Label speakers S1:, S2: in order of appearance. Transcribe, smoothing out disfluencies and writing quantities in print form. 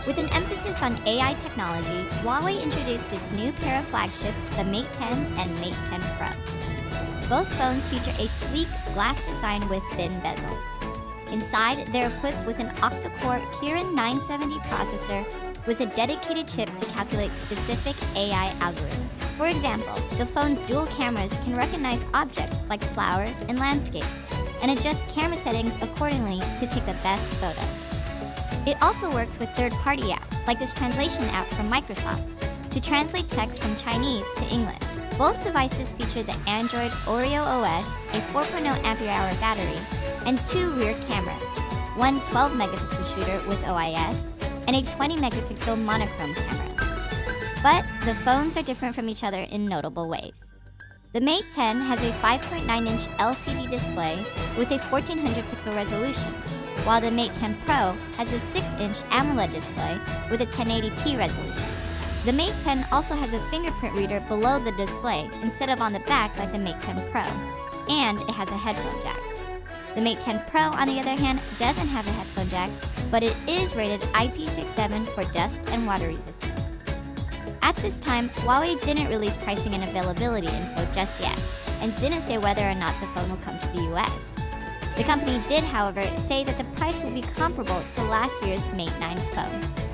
S1: With an emphasis on AI technology, Huawei introduced its new pair of flagships, the Mate 10 and Mate 10 Pro. Both phones feature a sleek glass design with thin bezels. Inside, they're equipped with an octa-core Kirin 970 processor with a dedicated chip to calculate specific AI algorithms. For example, the phone's dual cameras can recognize objects like flowers and landscapes and adjust camera settings accordingly to take the best photo. It also works with third-party apps, like this translation app from Microsoft, to translate text from Chinese to English. Both devices feature the Android Oreo OS, a 4.0 ampere-hour battery, and two rear cameras, one 12-megapixel shooter with OIS, and a 20-megapixel monochrome camera. But the phones are different from each other in notable ways. The Mate 10 has a 5.9-inch LCD display with a 1400-pixel resolution, while the Mate 10 Pro has a 6-inch AMOLED display with a 1080p resolution. The Mate 10 also has a fingerprint reader below the display instead of on the back like the Mate 10 Pro, and it has a headphone jack. The Mate 10 Pro, on the other hand, doesn't have a headphone jack, but it is rated IP67 for dust and water resistance. At this time, Huawei didn't release pricing and availability info just yet, and didn't say whether or not the phone will come to the US. The company did, however, say that the price will be comparable to last year's Mate 9 phone.